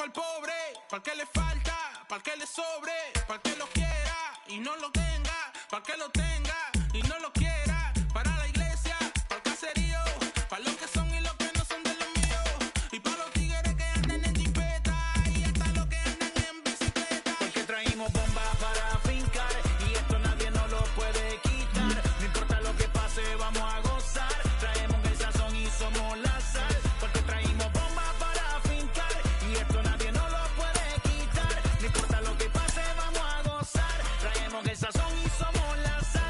pa'l pobre, pa'l que le falta, pa'l que le sobre, pa'l que lo quiera y no lo tenga, pa'l que lo tenga y no lo quiera, para la iglesia, pa'l caserío, pa' los que son y los que no son de los míos, y pa' los tigres que andan en jipeta y hasta los que andan en bicicleta. Porque traímos bombas para fincar y esto nadie nos lo puede quitar. No importa lo que pase, vamos a gozar. Traemos el sazón y somos la sal. Porque traímos bombas para fincar y esto nadie nos lo puede quitar. No importa lo que pase, vamos a gozar. Traemos el sazón y somos la sal.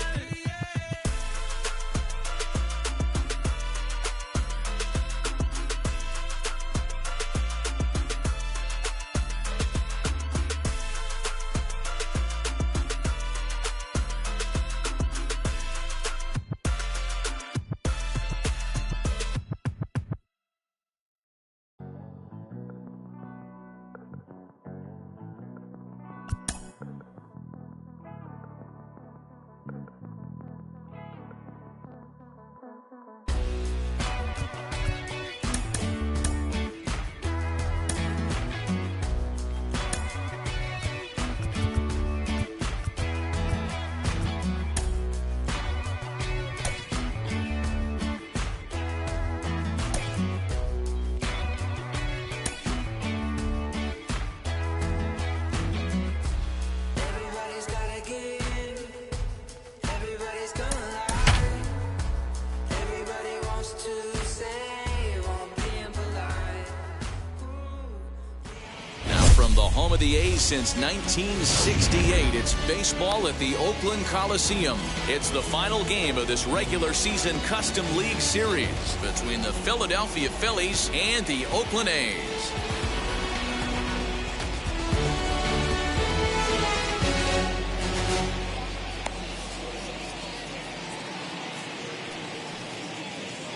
From the home of the A's since 1968, it's baseball at the Oakland Coliseum. It's the final game of this regular season Custom League Series between the Philadelphia Phillies and the Oakland A's.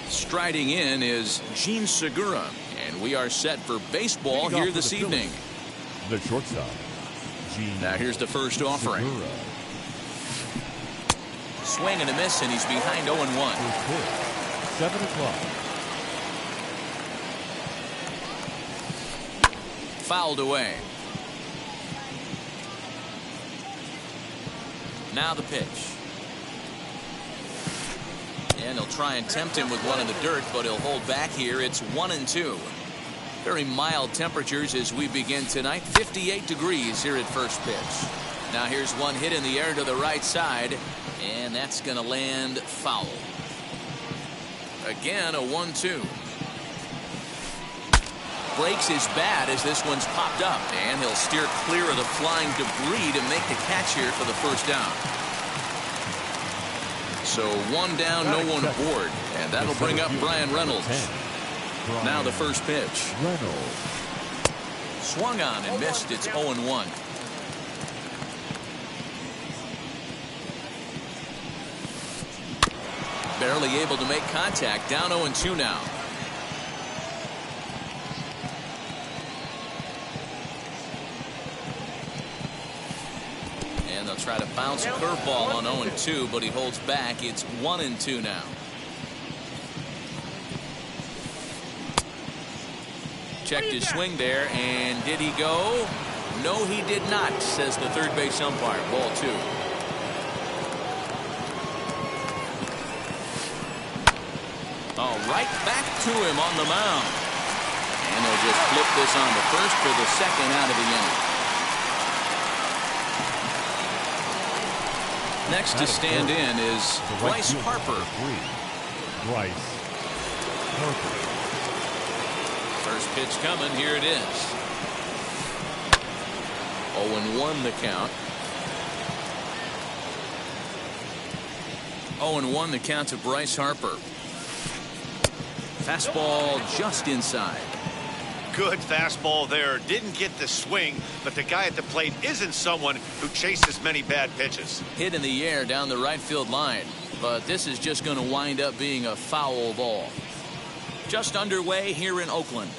Striding in is Gene Segura, and we are set for baseball here this evening. The shortstop, Gene. Now here's the first offering. Segura. Swing and a miss, and he's behind 0-1. 7 o'clock. Fouled away. Now the pitch. And he'll try and tempt him with one in the dirt, but he'll hold back here. It's 1-2. Very mild temperatures as we begin tonight. 58 degrees here at first pitch. Now here's one hit in the air to the right side, and that's going to land foul. Again, a 1-2. Breaks his bat as this one's popped up, and he'll steer clear of the flying debris to make the catch here for the first down. So one down, no one aboard, and that'll bring up Brian Reynolds. Now the first pitch. Reynolds. Swung on and missed. It's 0-1. Barely able to make contact. Down 0-2 now. And they'll try to bounce a curveball on 0-2, but he holds back. It's 1-2 now. Checked his swing there, and did he go? No, he did not, says the third base umpire. Ball 2. All right, back to him on the mound. And they'll just flip this on to first for the second out of the inning. Next to stand in is Bryce Harper. Bryce Harper. First pitch coming. Here it is. 0-1 the count. 0-1 the count to Bryce Harper. Fastball just inside. Good fastball there. Didn't get the swing, but the guy at the plate isn't someone who chases many bad pitches. Hit in the air down the right field line, but this is just going to wind up being a foul ball. Just underway here in Oakland.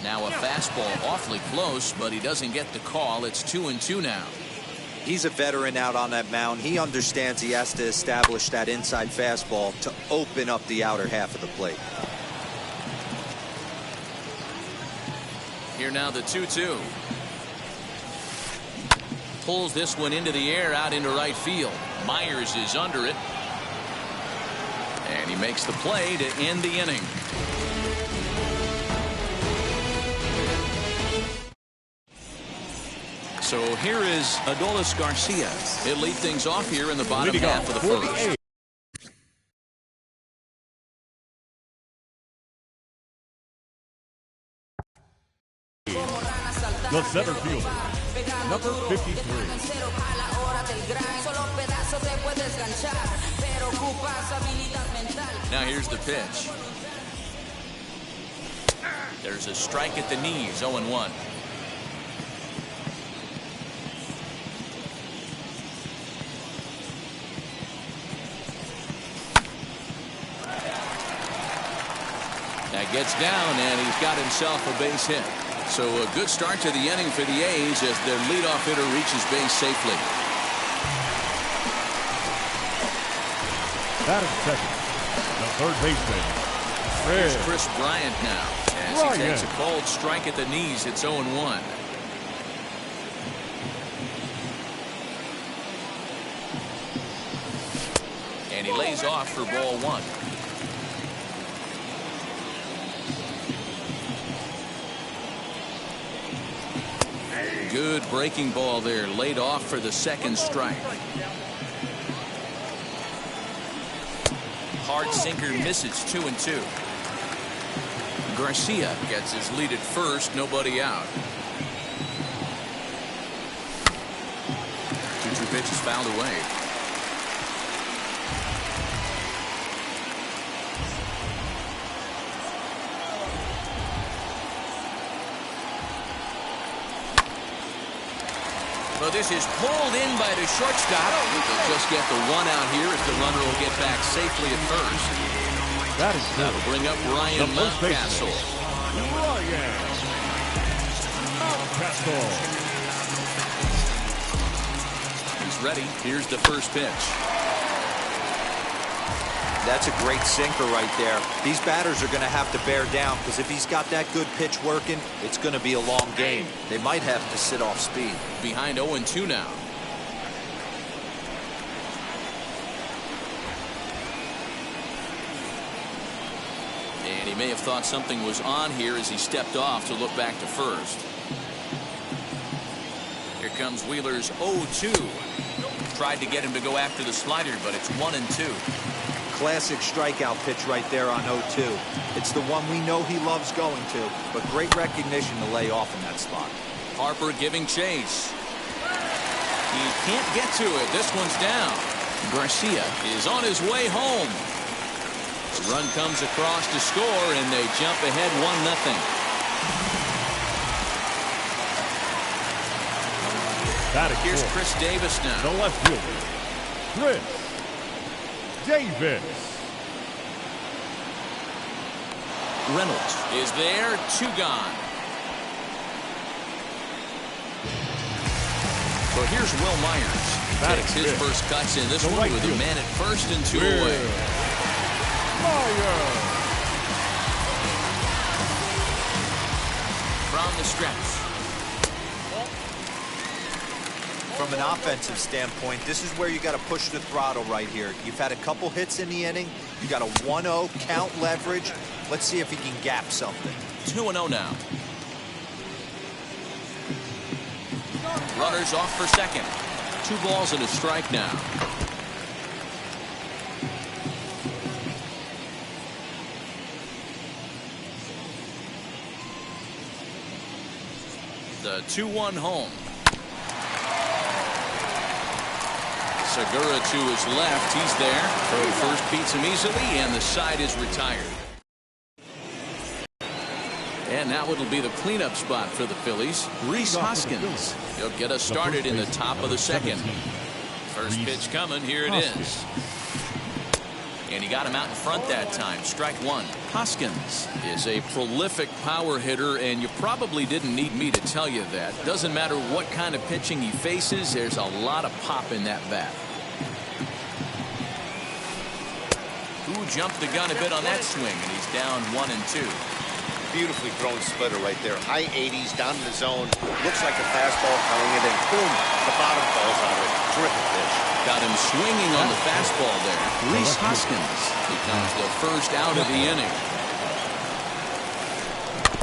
Now a fastball awfully close, but he doesn't get the call. It's 2-2 now. He's a veteran out on that mound. He understands he has to establish that inside fastball to open up the outer half of the plate. Here now the 2-2. Pulls this one into the air out into right field. Myers is under it. And he makes the play to end the inning. So here is Adolis Garcia. He'll lead things off here in the bottom half of the first. The center fielder, number 53. Now here's the pitch. There's a strike at the knees, 0-1. That gets down, and he's got himself a base hit. So a good start to the inning for the A's as their leadoff hitter reaches base safely. Batting second, the third baseman. Here's Chris Bryant now as he takes a cold strike at the knees. It's 0-1. And he lays off for ball one. Good breaking ball there, laid off for the second strike. Hard sinker misses, 2-2. Garcia gets his lead at first, nobody out. 2-2 pitch is fouled away. Well, this is pulled in by the shortstop. They'll just get the one out here as the runner will get back safely at first. That'll bring up Ryan Mountcastle. He's ready. Here's the first pitch. That's a great sinker right there. These batters are going to have to bear down because if he's got that good pitch working, it's going to be a long game. They might have to sit off speed. Behind 0-2 now. And he may have thought something was on here as he stepped off to look back to first. Here comes Wheeler's 0-2. Tried to get him to go after the slider, but it's 1-2. Classic strikeout pitch right there on 0-2. It's the one we know he loves going to, but great recognition to lay off in that spot. Harper giving chase. He can't get to it. This one's down. Garcia is on his way home. The run comes across to score, and they jump ahead 1-0. Here's Chris Davis now. The left fielder, Chris Davis. Reynolds is there, 2 gone. So here's Will Myers. Takes his first cuts in this one with a man at first and 2 away. Myers. From the stretch. From an offensive standpoint, this is where you got to push the throttle right here. You've had a couple hits in the inning. You got a 1-0 count leverage. Let's see if he can gap something. 2-0 now. Runners off for second. 2 balls and a strike now. The 2-1 home. Segura to his left. He's there. Throw first beats him easily, and the side is retired. And now it'll be the cleanup spot for the Phillies. Rhys Hoskins. He'll get us started in the top of the second. First pitch coming. Here it is. And he got him out in front that time. Strike 1. Hoskins is a prolific power hitter, and you probably didn't need me to tell you that. Doesn't matter what kind of pitching he faces, there's a lot of pop in that bat. Who jumped the gun a bit on that swing, and he's down 1-2. beautifully thrown splitter right there. High 80s, down in the zone. Looks like a fastball coming, and then boom, the bottom falls on it. Terrific pitch. Got him swinging on the fastball there. Rhys Hoskins becomes the first out of the inning.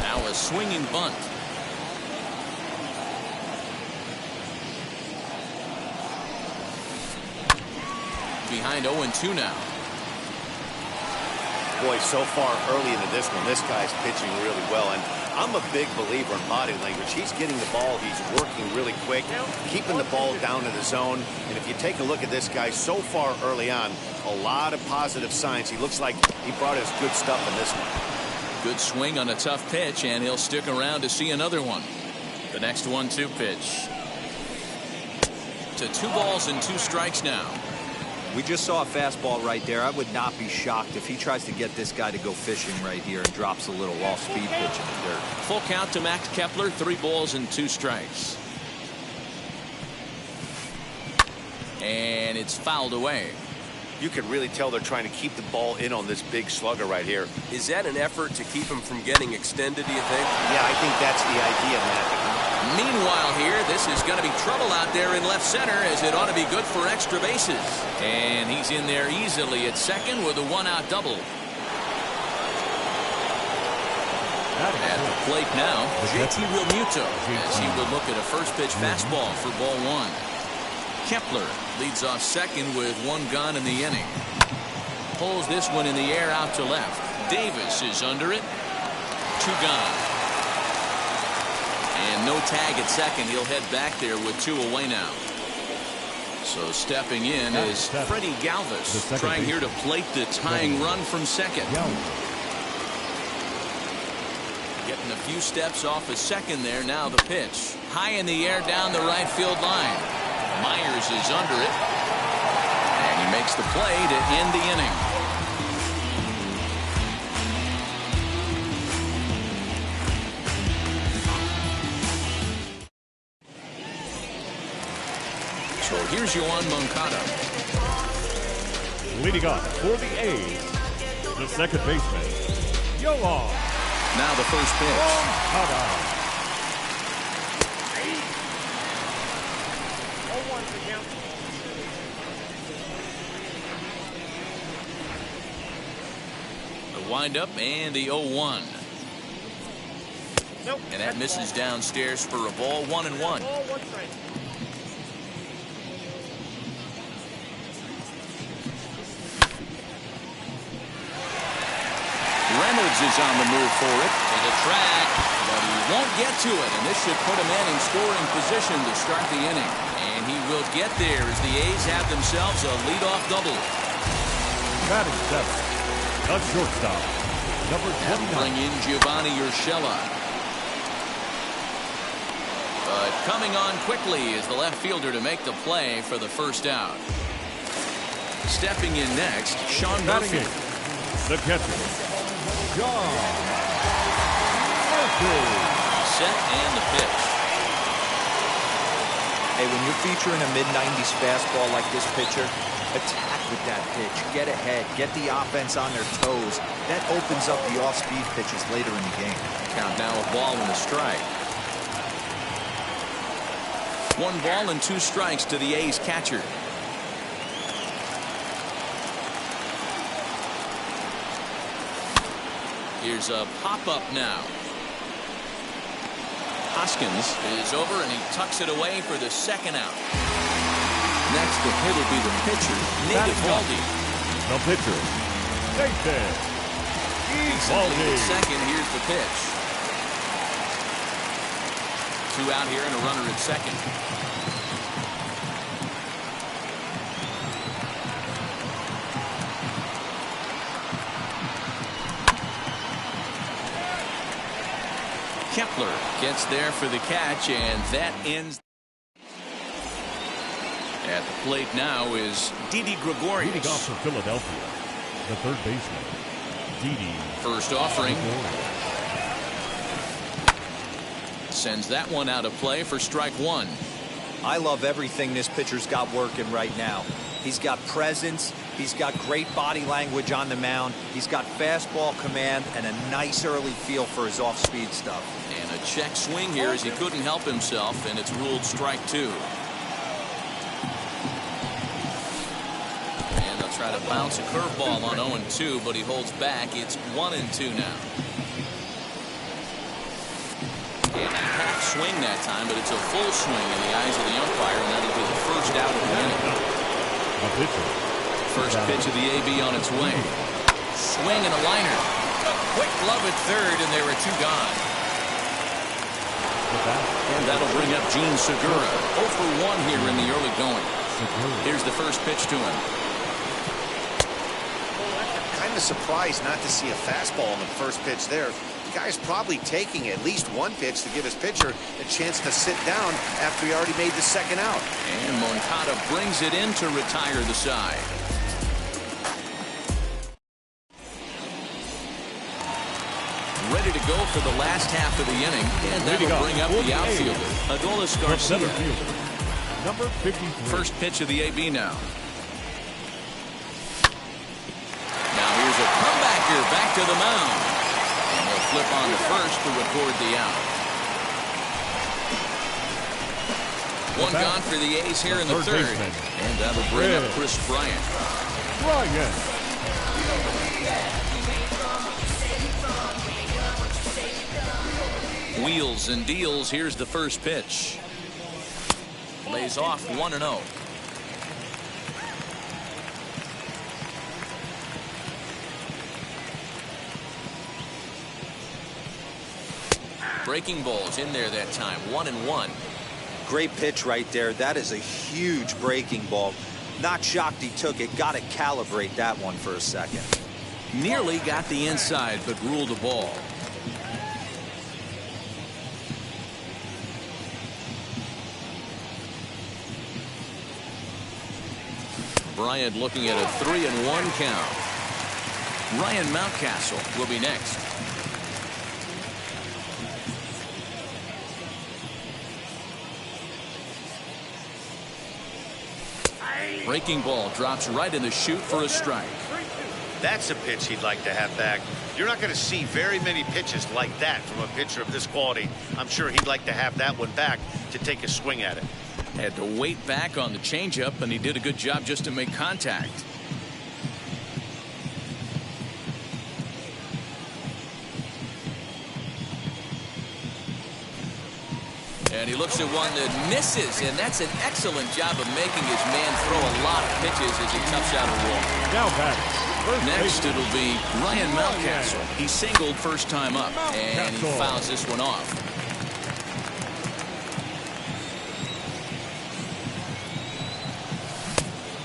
Now a swinging bunt. Behind 0-2 now. Boy, so far early into this one, this guy's pitching really well. And I'm a big believer in body language. He's getting the ball. He's working really quick, keeping the ball down to the zone. And if you take a look at this guy so far early on, a lot of positive signs. He looks like he brought us good stuff in this one. Good swing on a tough pitch, and he'll stick around to see another one. The next 1-2 pitch. To 2 balls and 2 strikes now. We just saw a fastball right there. I would not be shocked if he tries to get this guy to go fishing right here and drops a little off-speed pitch in the dirt. Full count to Max Kepler, 3 balls and 2 strikes. And it's fouled away. You can really tell they're trying to keep the ball in on this big slugger right here. Is that an effort to keep him from getting extended, do you think? Yeah, I think that's the idea, Matt. Meanwhile here, this is going to be trouble out there in left center, as it ought to be good for extra bases. And he's in there easily at second with a 1-out double. At the plate now, JT Realmuto, as he would look at a first pitch fastball for ball 1. Kepler leads off second with 1 gone in the inning. Pulls this one in the air out to left. Davis is under it. 2 gone. And no tag at second. He'll head back there with 2 away now. So stepping in is Freddie Galvis, trying here to plate the tying run from second. Getting a few steps off of second there. Now the pitch. High in the air down the right field line. Myers is under it. And he makes the play to end the inning. So here's Yoan Moncada. Leading off for the A's, the second baseman, Yoan. Now the first pitch. Moncada. The windup and the 0-1. Nope. And that misses downstairs for a ball, 1-1. Reynolds is on the move for it to the track, but he won't get to it, and this should put a man in scoring position to start the inning. And he will get there as the A's have themselves a leadoff double. Batting 7, the shortstop, number 29. Bring in Giovanni Urshela. But coming on quickly is the left fielder to make the play for the first out. Stepping in next, Sean Murphy. The catcher, Sean Murphy. Set and the pitch. Hey, when you're featuring a mid-90s fastball like this pitcher, attack with that pitch. Get ahead. Get the offense on their toes. That opens up the off-speed pitches later in the game. Count now a ball and a strike. 1 ball and 2 strikes to the A's catcher. Here's a pop-up now. Hoskins is over, and he tucks it away for the second out. Next to hit will be the pitcher, Nate Eovaldi. The pitcher, Nate Eovaldi. Second, here's the pitch. 2 out here and a runner at second. Kepler gets there for the catch, and that ends. At the plate now is Didi Gregorius. Leading off for Philadelphia, the third baseman, Didi. First offering. Sends that one out of play for strike 1. I love everything this pitcher's got working right now. He's got presence, He's got great body language on the mound. He's got fastball command and a nice early feel for his off-speed stuff. And a check swing here as he couldn't help himself, and it's ruled strike 2. And they'll try to bounce a curveball on 0-2, but he holds back. It's 1-2 now. And a half swing that time, but it's a full swing in the eyes of the umpire, and that'll be the first out of the inning. A pitcher. First pitch of the AB on its way. Swing and a liner. A quick glove at third, and there are 2 gone. And that'll bring up Gene Segura. 0 for 1 here in the early going. Here's the first pitch to him. Kind of surprised not to see a fastball in the first pitch there. The guy's probably taking at least one pitch to give his pitcher a chance to sit down after he already made the second out. And Moncada brings it in to retire the side. Ready to go for the last half of the inning, and that'll bring up the outfielder, Adolis Garcia. Number 53. First pitch of the AB now. Now here's a comebacker back to the mound. And they'll flip on to first to record the out. One gone for the A's here in the third. And that'll bring up Chris Bryant. Wheels and deals. Here's the first pitch. Lays off 1-0. Breaking balls in there that time. 1-1. Great pitch right there. That is a huge breaking ball. Not shocked he took it. Got to calibrate that one for a second. Nearly got the inside, but ruled a ball. Bryant looking at a 3-1 count. Ryan Mountcastle will be next. Breaking ball drops right in the chute for a strike. That's a pitch he'd like to have back. You're not going to see very many pitches like that from a pitcher of this quality. I'm sure he'd like to have that one back to take a swing at it. Had to wait back on the changeup, and he did a good job just to make contact. And he looks at one that misses, and that's an excellent job of making his man throw a lot of pitches as he toughs out a wall. Now batting. Next, it'll be Ryan Mountcastle. He singled first time up, and he fouls this one off.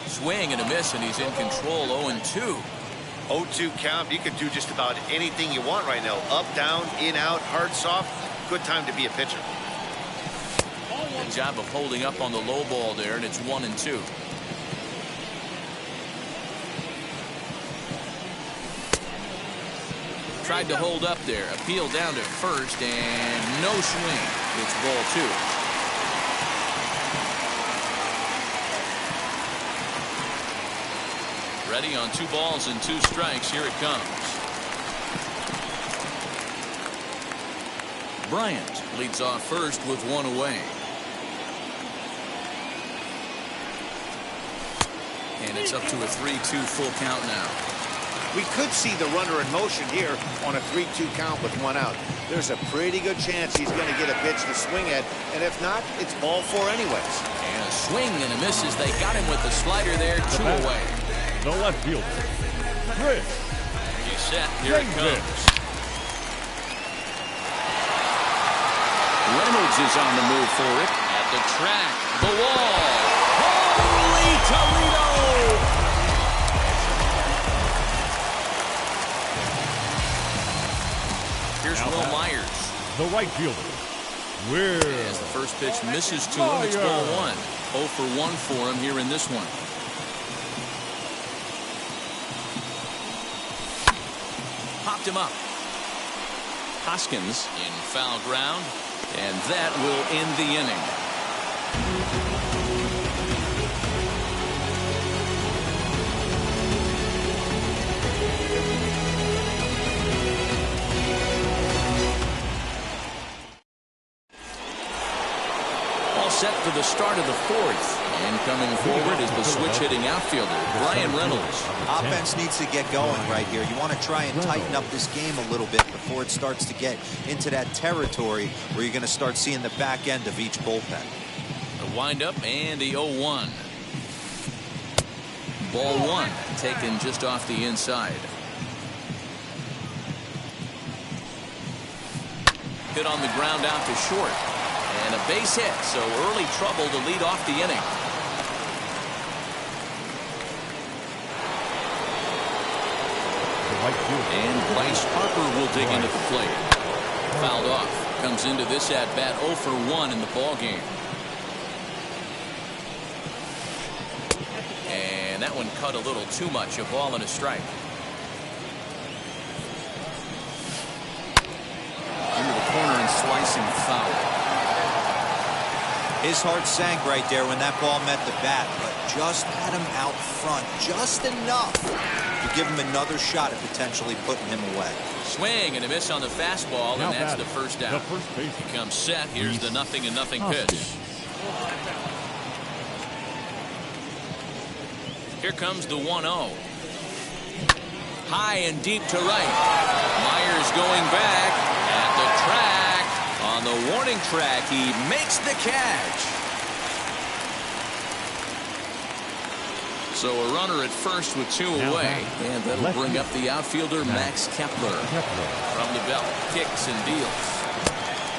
Swing and a miss, and he's in control. 0-2. 0-2 count. You could do just about anything you want right now. Up, down, in, out, hard, soft. Good time to be a pitcher. Good job of holding up on the low ball there, and it's 1-2. Tried to hold up there. Appeal down to first, and no swing. It's ball 2. Ready on 2 balls and 2 strikes. Here it comes. Bryant leads off first with 1 away. And it's up to a 3-2 full count now. We could see the runner in motion here on a 3-2 count with 1 out. There's a pretty good chance he's going to get a pitch to swing at, and if not, it's ball 4 anyways. And a swing and a miss as they got him with the slider there. 2 away. The left fielder, Chris. He's set. Here it comes. Reynolds is on the move for it. At the track. The wall. Holy Toledo! Here's Will Myers. The right fielder, As the first pitch misses to him, it's ball 1. 0 for 1 for him here in this one. Popped him up. Hoskins in foul ground, and that will end the inning. set for the start of the fourth. And coming forward is the switch-hitting outfielder, Brian Reynolds. Offense needs to get going right here. You want to try and tighten up this game a little bit before it starts to get into that territory where you're going to start seeing the back end of each bullpen. The windup and the 0-1. Ball one, taken just off the inside. Hit on the ground out to short. And a base hit, so early trouble to lead off the inning. And Bryce Harper will dig into the plate. Fouled off. Comes into this at-bat 0 for 1 in the ballgame. And that one cut a little too much. A ball and a strike. Into the corner and slicing foul. His heart sank right there when that ball met the bat, but just had him out front just enough to give him another shot at potentially putting him away. Swing and a miss on the fastball, and that's the first out. He comes set. Here's the 0-0 pitch. Here comes the 1-0. High and deep to right. Myers going back at the track. On the warning track, he makes the catch. So a runner at first with 2 away. And that'll bring up the outfielder, Max Kepler. From the belt, kicks and deals.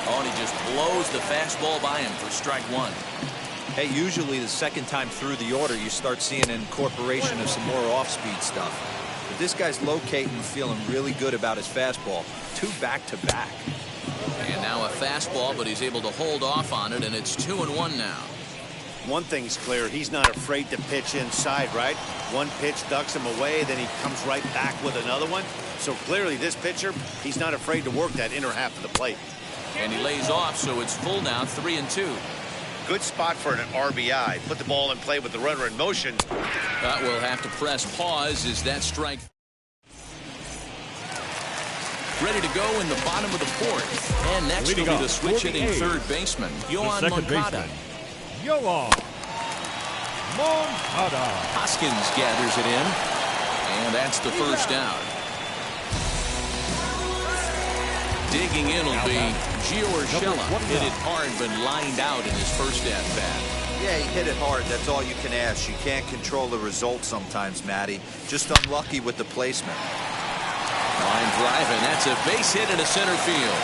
Oh, and he just blows the fastball by him for strike one. Hey, usually the second time through the order, you start seeing an incorporation of some more off-speed stuff. But this guy's locating and feeling really good about his fastball. 2 back-to-back. And now a fastball, but he's able to hold off on it, and it's 2-1 now. One thing's clear, he's not afraid to pitch inside, right? One pitch ducks him away, then he comes right back with another one. So clearly this pitcher, he's not afraid to work that inner half of the plate. And he lays off, so it's full now, 3-2. Good spot for an RBI. Put the ball in play with the runner in motion. But we'll have to press pause as that strike. Ready to go in the bottom of the fourth. And next will be the switch-hitting third baseman, Yohan Moncada. Yohan Moncada. Hoskins gathers it in. And that's the first out. Digging in will be Gio Urshela. Hit it hard, but lined out in his first at-bat. Yeah, he hit it hard. That's all you can ask. You can't control the result sometimes, Matty. Just unlucky with the placement. Line drive, and that's a base hit into center field.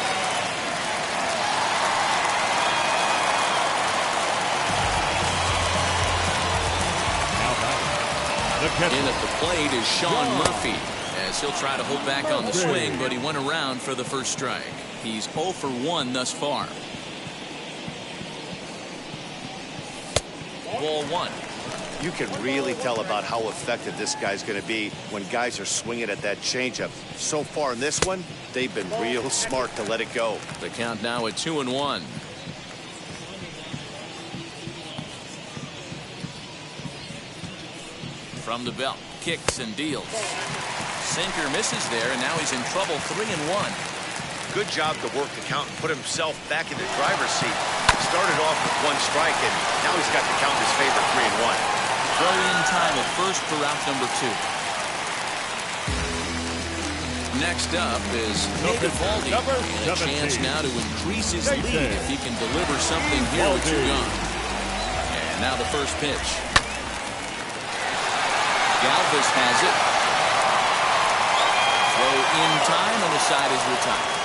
In at the plate is Sean Murphy, as he'll try to hold back on the swing, but he went around for the first strike. He's 0 for 1 thus far. Ball one. You can really tell about how effective this guy's going to be when guys are swinging at that changeup. So far in this one, they've been real smart to let it go. The count now at 2-1. From the belt, kicks and deals. Sinker misses there, and now he's in trouble. 3-1. Good job to work the count and put himself back in the driver's seat. Started off with 1 strike, and now he's got the count in his favor, 3-1. Throw in time at first for out number 2. Next up is Nick Eovaldi, and a chance now to increase his lead if he can deliver something here with 2 gone. And now the first pitch. Galvis has it. Throw in time, and the side is retired.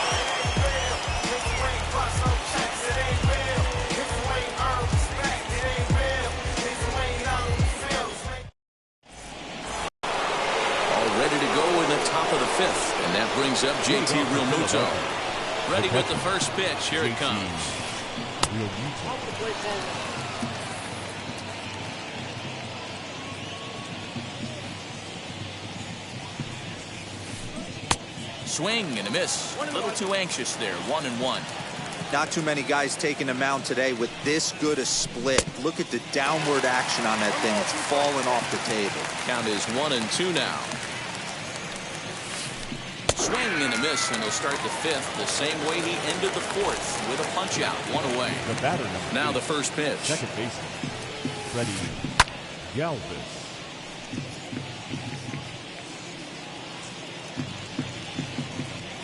Fifth, and that brings up JT Realmuto. Ready with the first pitch. Here it comes. Swing and a miss. A little too anxious there. 1-1. Not too many guys taking the mound today with this good a split. Look at the downward action on that thing. It's falling off the table. Count is 1-2 now. Swing and a miss, and he'll start the fifth the same way he ended the fourth with a punch out, one away. The batter number Now 8, the first pitch. second baseman, Freddie Galvis.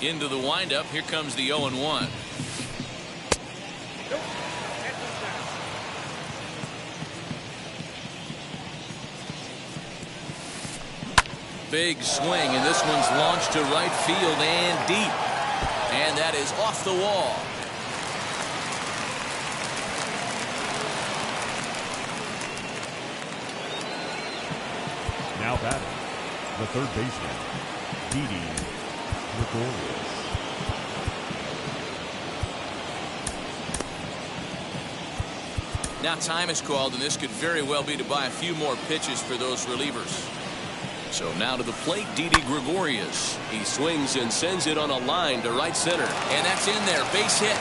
Into the windup. Here comes the 0-1. Big swing, and this one's launched to right field and deep. And that is off the wall. Now batting, the third baseman, Didi Gregorius. Now time is called, and this could very well be to buy a few more pitches for those relievers. So now to the plate, Didi Gregorius. He swings and sends it on a line to right center. And that's in there, base hit.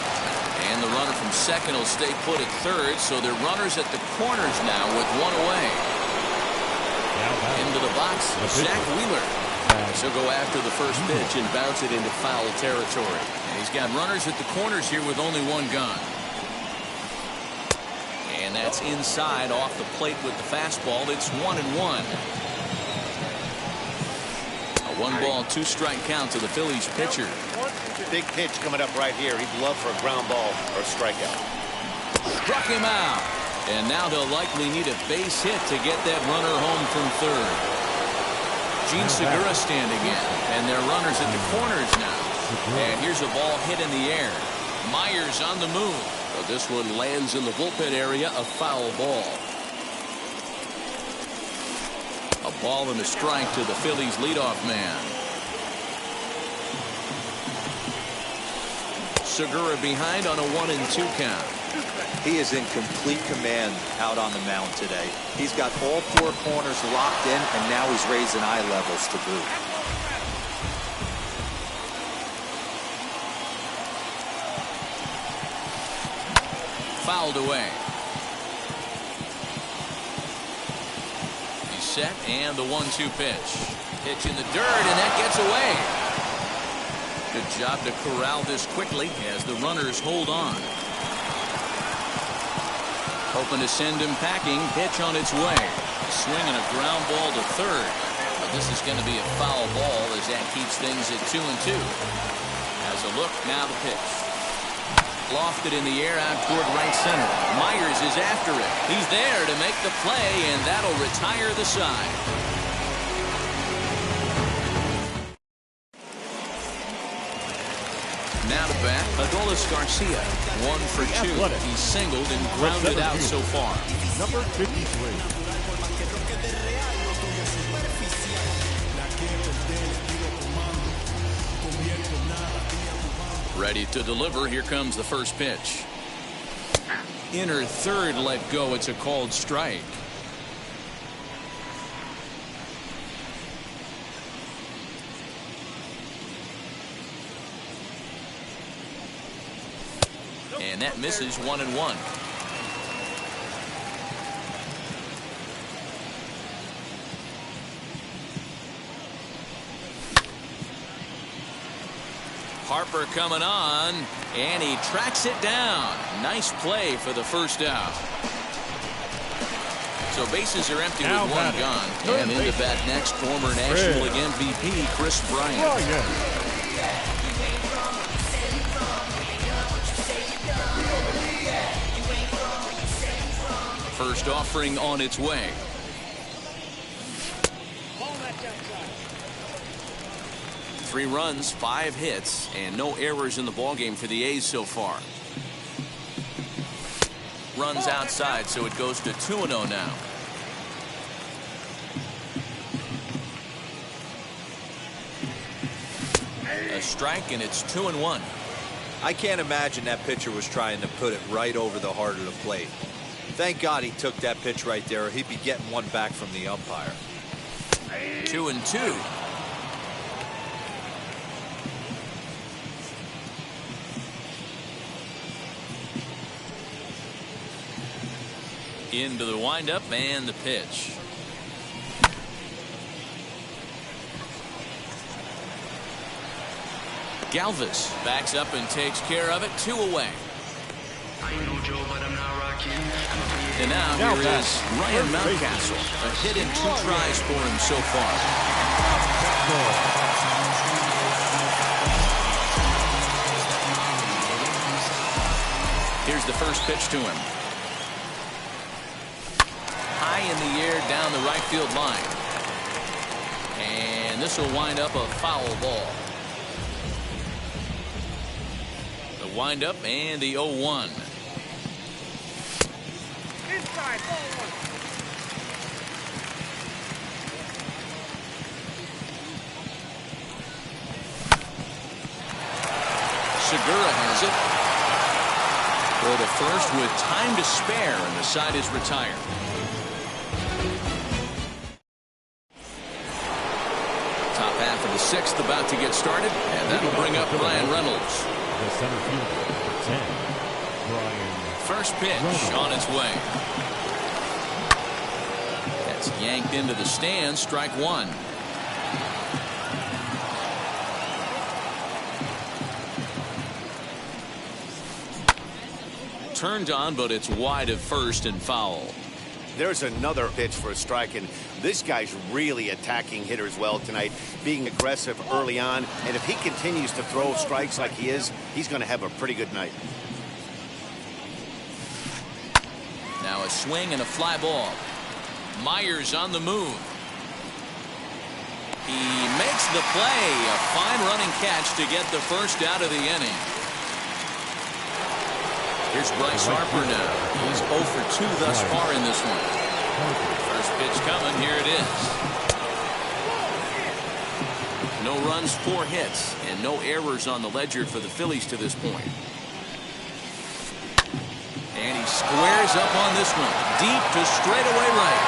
And the runner from second will stay put at third, so they're runners at the corners now with one away. Into the box, Zach Wheeler. So go after the first pitch and bounce it into foul territory. And he's got runners at the corners here with only one gun. And that's inside off the plate with the fastball. It's 1-1. A 1-ball, 2-strike count to the Phillies pitcher. Big pitch coming up right here. He'd love for a ground ball or a strikeout. Struck him out. And now they'll likely need a base hit to get that runner home from third. Gene Segura standing in, and they're runners at the corners now. And here's a ball hit in the air. Myers on the move. But this one lands in the bullpen area, a foul ball. A ball and a strike to the Phillies leadoff man. Segura behind on a 1-2 count. He is in complete command out on the mound today. He's got all four corners locked in, and now he's raising eye levels to boot. Fouled away. He's set, and the 1-2 pitch. Pitch in the dirt, and that gets away. Good job to corral this quickly as the runners hold on. Hoping to send him packing. Pitch on its way. A swing and a ground ball to third. But this is going to be a foul ball as that keeps things at 2-2. As a look, now the pitch. Lofted in the air out toward right center. Myers is after it. He's there to make the play, and that'll retire the side. Now to bat, Adolis Garcia. 1 for 2. He's singled and grounded out so far. Number 53. Ready to deliver. Here comes the first pitch. Inner third let go. It's a called strike. And that misses 1-1. Harper coming on, and he tracks it down. Nice play for the first out. So bases are empty with one gone. And in the bat next, former National League MVP Chris Bryant. First offering on its way. Three runs, 5 hits, and no errors in the ballgame for the A's so far. Runs outside, so it goes to 2-0 now. A strike, and it's 2-1. I can't imagine that pitcher was trying to put it right over the heart of the plate. Thank God he took that pitch right there, or he'd be getting one back from the umpire. 2-2. Into the windup and the pitch. Galvis backs up and takes care of it. 2 away. And now here is Ryan Mountcastle. A hit and 2 tries for him so far. Here's the first pitch to him. High in the air down the right field line. And this will wind up a foul ball. The windup and the 0-1. Inside, ball 1. Segura has it. Throw to first with time to spare, and the side is retired. Top half of the 6th about to get started, and that'll bring up Brian Reynolds. The center fielder for 10, Brian. First pitch on its way. That's yanked into the stands. Strike 1. Turned on, but it's wide of first and foul. There's another pitch for a strike, and this guy's really attacking hitters well tonight, being aggressive early on, and if he continues to throw strikes like he is, he's going to have a pretty good night. Now a swing and a fly ball. Myers on the move. He makes the play. A fine running catch to get the first out of the inning. Here's Bryce Harper now. He's 0 for 2 thus far in this one. First pitch coming. Here it is. No runs, 4 hits, and no errors on the ledger for the Phillies to this point. And he squares up on this one. Deep to straightaway right.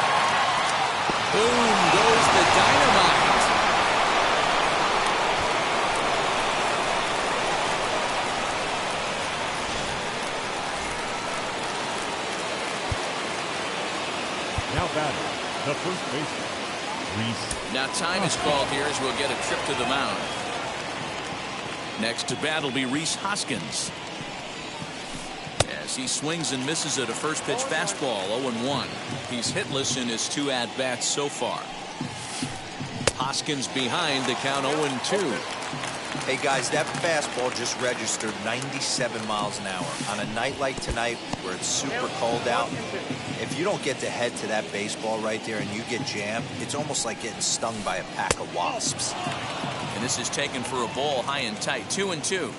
Boom goes the dynamite. Now batting, the first baseman, Reese. Now time is called here as we'll get a trip to the mound. Next to bat will be Rhys Hoskins. As he swings and misses at a first pitch fastball, 0-1. He's hitless in his 2 at-bats so far. Hoskins behind the count 0-2. Hey guys, that fastball just registered 97 miles an hour. On a night like tonight where it's super cold out, if you don't get to head to that baseball right there and you get jammed, it's almost like getting stung by a pack of wasps. And this is taken for a ball high and tight. 2-2.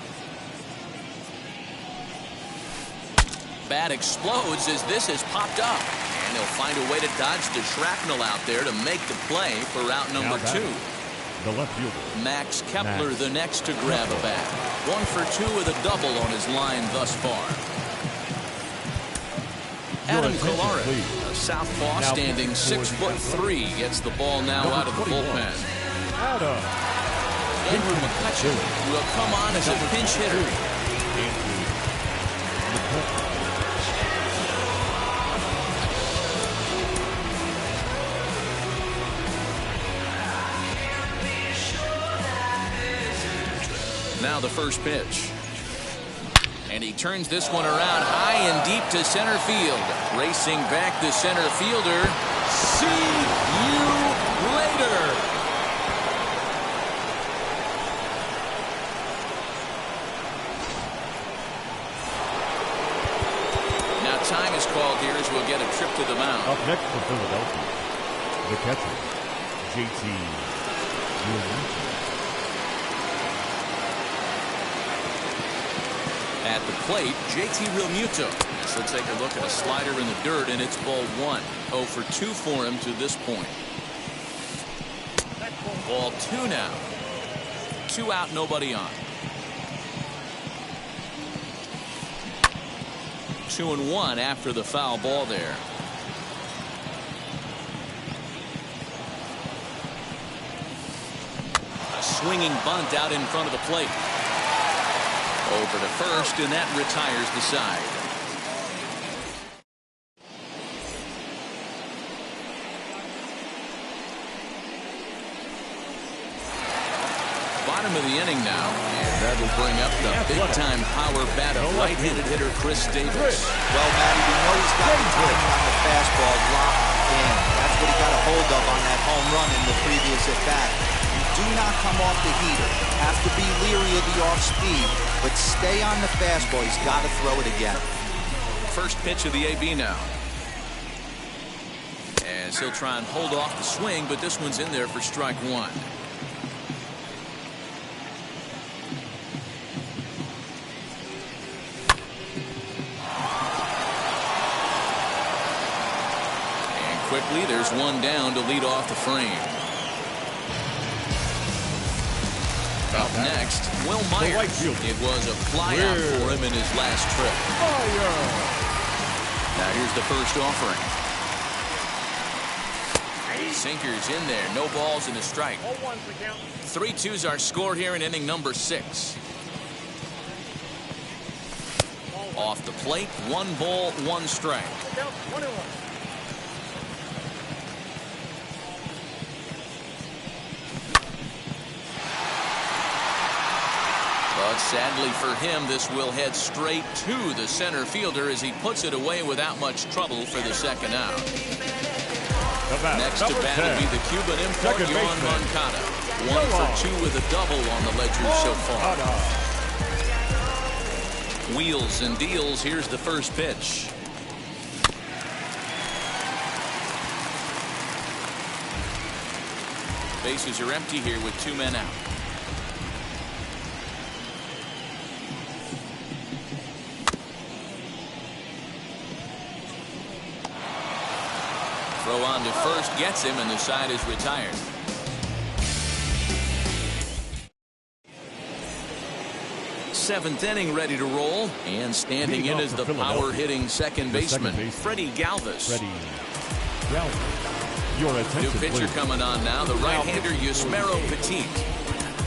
Bat explodes as this is popped up. And they'll find a way to dodge the shrapnel out there to make the play for out number 2. The left fielder, Max Kepler, the next to grab a bat. 1 for 2 with a double on his line thus far. Adam Kolarek, a southpaw standing 6'3", gets the ball now out of the bullpen. Andrew McCutcheon will come on as a pinch hitter. Now the first pitch. And he turns this one around high and deep to center field. Racing back the center fielder. See you later. Now time is called here as we'll get a trip to the mound. Up next for Philadelphia, the catcher, JT. At the plate, JT Realmuto. So let's take a look at a slider in the dirt, and it's ball 1. 0 for 2 for him to this point. Ball 2 now. 2 out, nobody on. 2-1 after the foul ball there. A swinging bunt out in front of the plate. Over to first, and that retires the side. Bottom of the inning now, and that will bring up the big-time power bat of right-handed hitter Chris Davis. Well, Matty, we know he's got the timing on the fastball locked in. That's what he got a hold of on that home run in the previous at-bat. You do not come off the heater. Have to be leery of the off-speed, but stay on the fastball. He's got to throw it again. First pitch of the AB now. As he'll try and hold off the swing, but this one's in there for strike one. And quickly, there's one down to lead off the frame. Up next, Will Myers. It was a flyout for him in his last trip. Now here's the first offering. Sinkers in there. No balls and a strike. 3-2's our score here in inning number 6. Off the plate, 1 ball, 1 strike. But sadly for him, this will head straight to the center fielder as he puts it away without much trouble for the second out. Next to bat will be the Cuban import, Yohan Moncada. 1 for 2 with a double on the ledger so far. Wheels and deals. Here's the first pitch. Bases are empty here with 2 men out. Throw on to first, gets him, and the side is retired. Seventh inning ready to roll, and standing in is the power-hitting second baseman, Freddie Galvis. Your attention, New pitcher please. coming on now, the right-hander Yusmeiro Petit.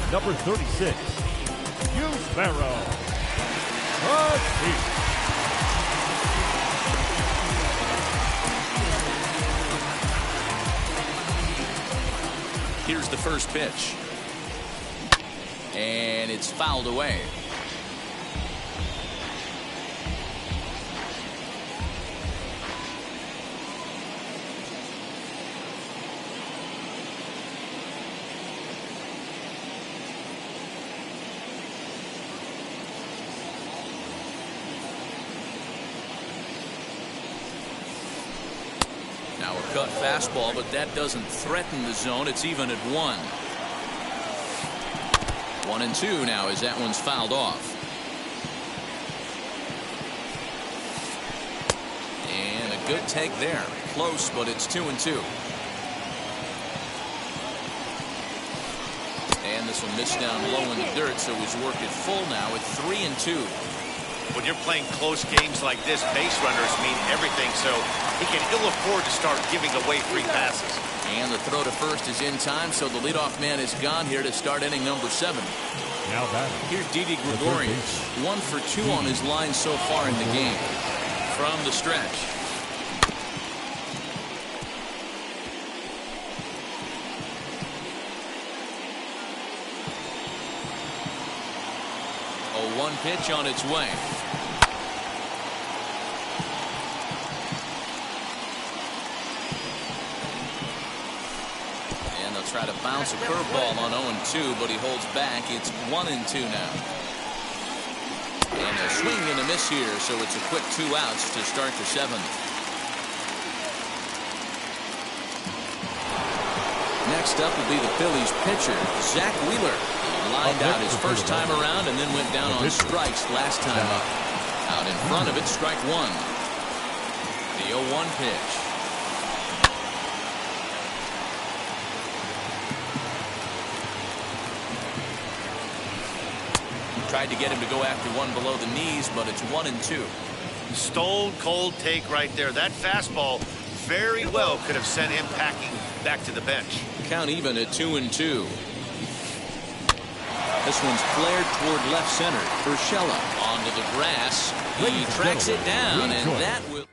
Number 36, Yusmeiro Petit. Here's the first pitch. And it's fouled away. Now a cut fastball, but that doesn't threaten the zone. It's even at 1. 1-2 now as that one's fouled off. And a good take there. Close, but it's 2-2. And this will miss down low in the dirt, so he's worked it full now at 3-2. When you're playing close games like this, base runners mean everything, so he can ill afford to start giving away free passes. And the throw to first is in time, so the leadoff man is gone here to start inning number 7. Now batting. Here's Didi Gregorius. 1 for 2 on his line so far in the game. From the stretch. A 1 pitch on its way. Try to bounce a curveball on 0-2, but he holds back. It's 1-2 now. And a swing and a miss here, so it's a quick 2 outs to start the 7th. Next up will be the Phillies pitcher, Zach Wheeler. He lined out his first time around and then went down on strikes last time up. Out in front of it, strike 1. The 0-1 pitch. Tried to get him to go after one below the knees, but it's 1-2. Stone cold take right there. That fastball very well could have sent him packing back to the bench. Count even at 2-2. This one's flared toward left center. Urshela onto the grass. He tracks it down, and that will.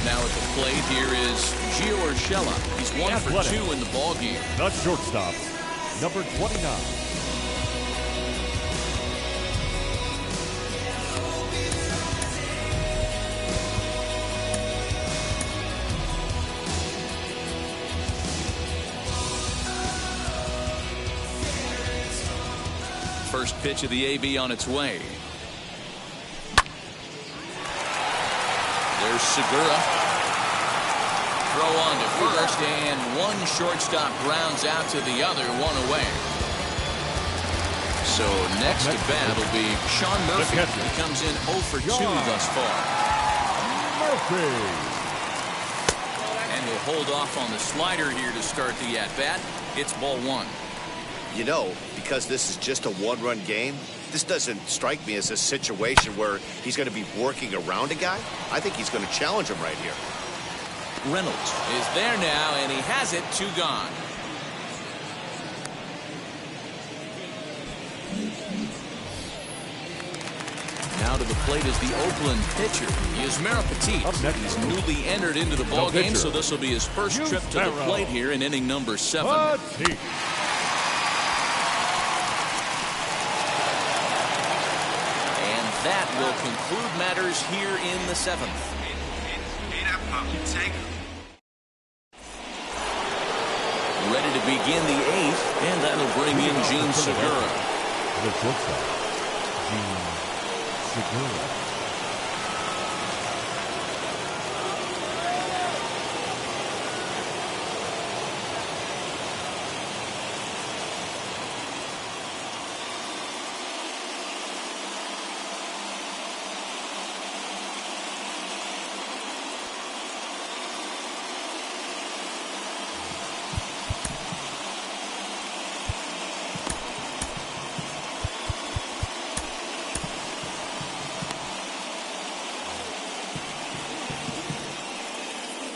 Now at the plate here is Gio Urshela. He's 1 for 2 in the ballgame. The shortstop, number 29. First pitch of the AB on its way. There's Segura. Throw on to first, and one shortstop grounds out to the other, one away. So next to bat will be Sean Murphy. He comes in 0 for 2 thus far. Murphy. And he'll hold off on the slider here to start the at-bat. It's ball 1. You know, because this is just a one-run game, this doesn't strike me as a situation where he's going to be working around a guy. I think he's going to challenge him right here. Reynolds is there now, and he has it. 2 gone. Now to the plate is the Oakland pitcher. He is Petit. He's newly entered into the ball game, so this will be his first trip to the plate here in inning number 7. That will conclude matters here in the 7th. Ready to begin the 8th, and that'll bring in Gene Segura. The shortstop, Gene Segura.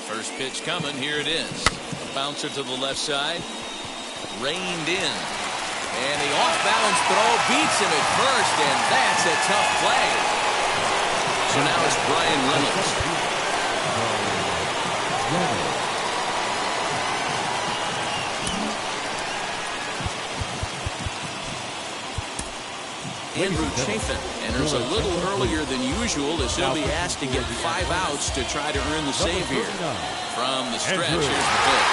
First pitch coming. Here it is. A bouncer to the left side. Reined in. And the off-balance throw beats him at first, and that's a tough play. So now it's Brian Reynolds. Andrew Chafin enters a little earlier than usual as he'll be asked to get 5 outs to try to earn the save here. From the stretch, here's the pitch.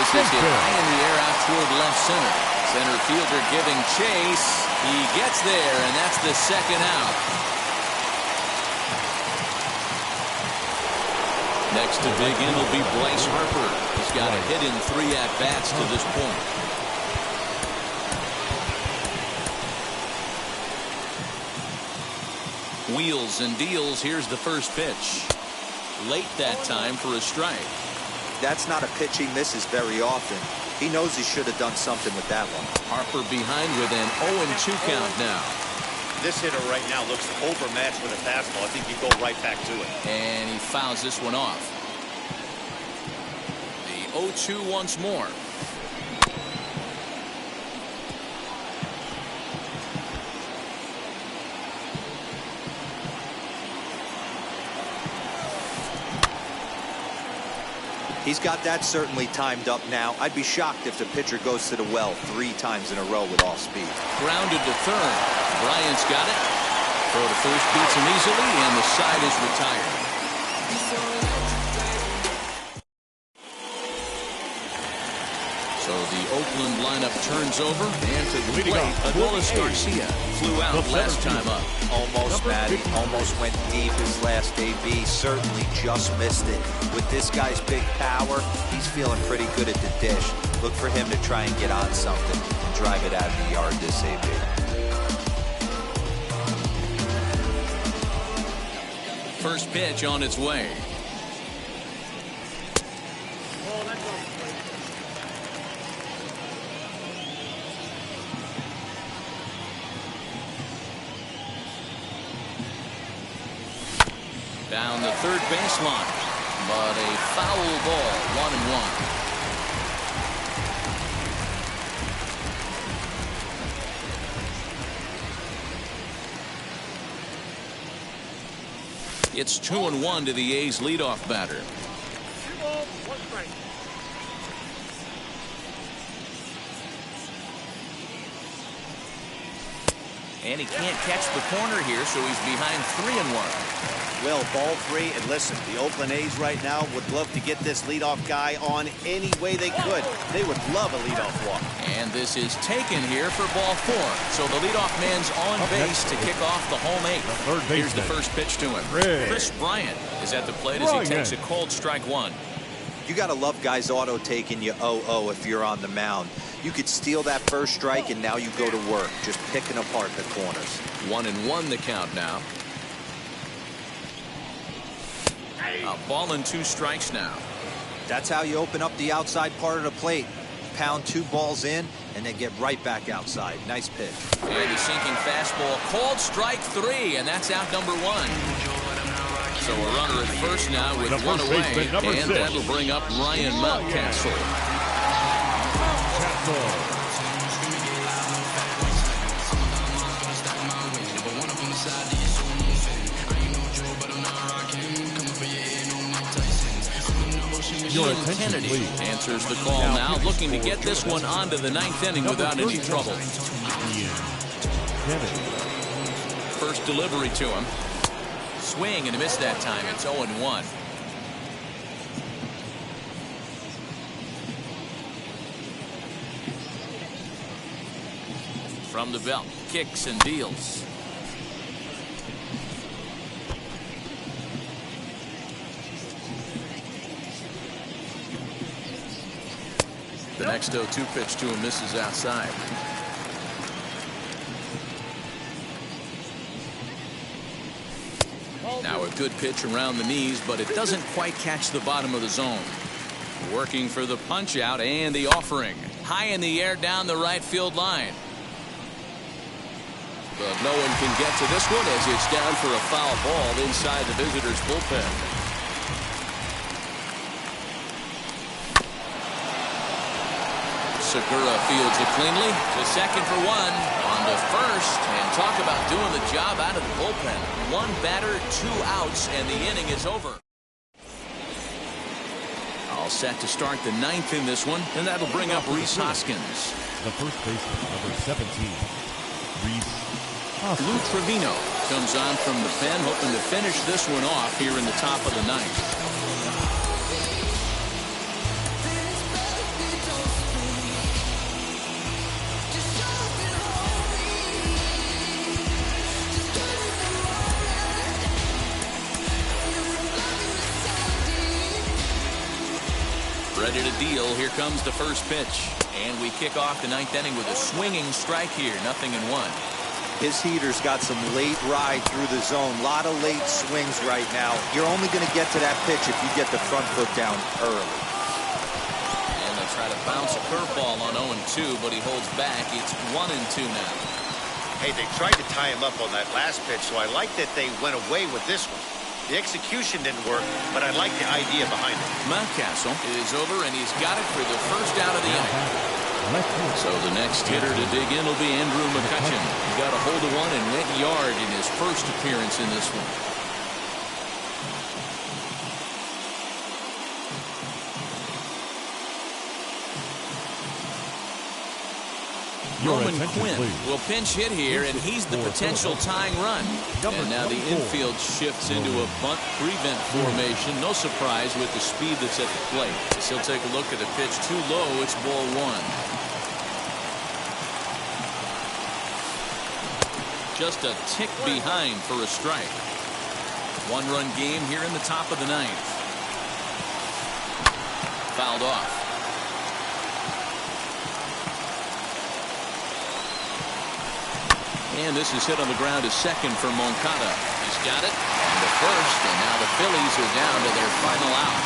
This is hit high in the air out toward left center. Center fielder giving chase. He gets there, and that's the 2nd out. Next to dig in will be Bryce Harper. He's got a hit in 3 at-bats to this point. Wheels and deals. Here's the first pitch. Late that time for a strike. That's not a pitch he misses very often. He knows he should have done something with that one. Harper behind with an 0-2 count now. This hitter right now looks overmatched with a fastball. I think you go right back to it. And he fouls this one off. The 0-2 once more. He's got that certainly timed up now. I'd be shocked if the pitcher goes to the well 3 times in a row with off speed. Grounded to third. Bryant's got it. Throw to first beats him easily, and the side is retired. So the Oakland lineup turns over, and to the plate, Adolis Garcia flew out last time up. Almost, Matty. Almost went deep his last AB. Certainly just missed it. With this guy's big power, he's feeling pretty good at the dish. Look for him to try and get on something and drive it out of the yard this AB. First pitch on its way. Down the third baseline, but a foul ball, 1-1. It's 2-1 to the A's leadoff batter. 2 balls, 1 strike. And he can't catch the corner here, so he's behind 3-1. Well, ball 3, and listen, the Oakland A's right now would love to get this leadoff guy on any way they could. They would love a leadoff walk. And this is taken here for ball 4. So the leadoff man's on base to kick off the home 8th. Here's the first pitch to him. Chris Bryant is at the plate as he takes a cold strike 1. You got to love guys auto taking you 0-0 if you're on the mound. You could steal that first strike, and now you go to work, just picking apart the corners. 1-1 the count now. A ball and 2 strikes now. That's how you open up the outside part of the plate. Pound 2 balls in, and then get right back outside. Nice pitch. And the sinking fastball, called strike 3, and that's out number 1. So a runner at first now with 1 away, and that'll bring up Ryan Mountcastle. Kennedy answers the call now, looking to get this one onto the 9th inning without any trouble. First delivery to him. Swing and a miss that time. It's 0-1. From the belt, kicks and deals. The next 0-2 pitch to him misses outside. Now a good pitch around the knees, but it doesn't quite catch the bottom of the zone. Working for the punch out and the offering. High in the air down the right field line. But no one can get to this one as it's down for a foul ball inside the visitors' bullpen. Segura fields it cleanly to second for 1. On to first, and talk about doing the job out of the bullpen. 1 batter, 2 outs, and the inning is over. All set to start the 9th in this one, and that'll bring up Rhys Hoskins. The first baseman, number 17, Rhys Hoskins. Lou Trevino comes on from the pen, hoping to finish this one off here in the top of the 9th. Ready to deal. Here comes the first pitch. And we kick off the 9th inning with a swinging strike here. 0-1. His heater's got some late ride through the zone. A lot of late swings right now. You're only going to get to that pitch if you get the front foot down early. And they'll try to bounce a curveball on 0-2, but he holds back. It's 1-2 now. Hey, they tried to tie him up on that last pitch, so I like that they went away with this one. The execution didn't work, but I like the idea behind it. Mountcastle is over, and he's got it for the first out of the inning. So the next hitter to dig in will be Andrew McCutchen. He got a hold of one and went yard in his first appearance in this one. Roman Quinn will pinch hit here, and he's the potential tying run. And now the infield shifts into a bunt prevent formation. No surprise with the speed that's at the plate. As he'll take a look at a pitch too low. It's ball 1. Just a tick behind for a strike. 1-run game here in the top of the 9th. Fouled off. And this is hit on the ground to second for Moncada. He's got it. And the first, and now the Phillies are down to their final out.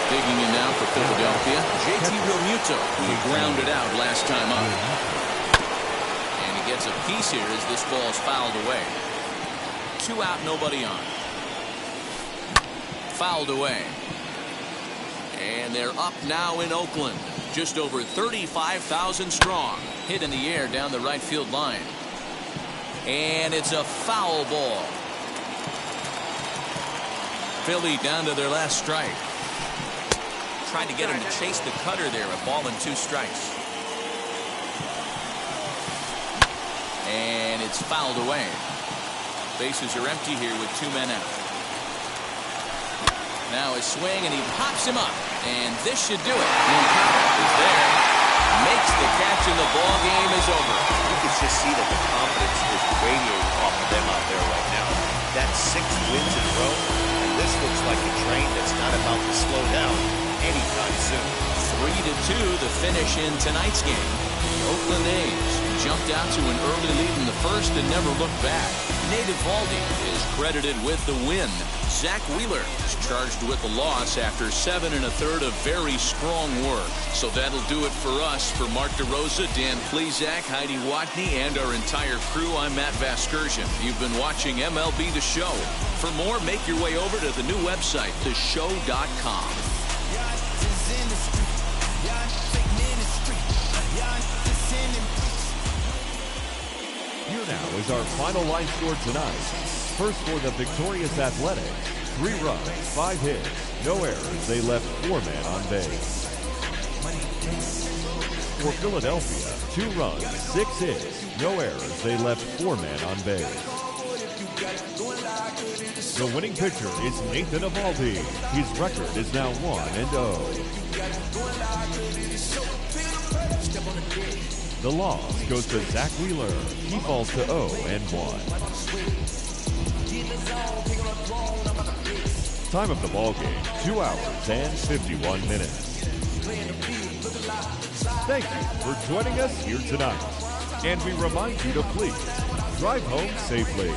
Digging in now for Philadelphia, JT Realmuto, who grounded out last time up. And he gets a piece here as this ball's fouled away. 2 out, nobody on. Fouled away. And they're up now in Oakland. Just over 35,000 strong. Hit in the air down the right field line. And it's a foul ball. Philly down to their last strike. Trying to get him to chase the cutter there. A ball and 2 strikes. And it's fouled away. Bases are empty here with 2 men out. Now his swing, and he pops him up. And this should do it. Moncada is there. Makes the catch, and the ball game is over. You can just see that the confidence is radiating off of them out there right now. That's 6 wins in a row, and this looks like a train that's not about to slow down anytime soon. 3-2 the finish in tonight's game. The Oakland A's jumped out to an early lead in the first and never looked back. Nate Eovaldi is credited with the win. Zach Wheeler is charged with the loss after 7 1/3 of very strong work. So that'll do it for us. For Mark DeRosa, Dan Plesac, Heidi Watney, and our entire crew, I'm Matt Vasgersian. You've been watching MLB The Show. For more, make your way over to the new website, theshow.com. Here now is our final line score tonight. First for the victorious Athletics, 3 runs, 5 hits, no errors. They left 4 men on base. For Philadelphia, 2 runs, 6 hits, no errors. They left 4 men on base. The winning pitcher is Nathan Eovaldi. His record is now 1-0. The loss goes to Zach Wheeler. He falls to 0-1. Time of the ball game, 2 hours and 51 minutes. Thank you for joining us here tonight. And we remind you to please drive home safely.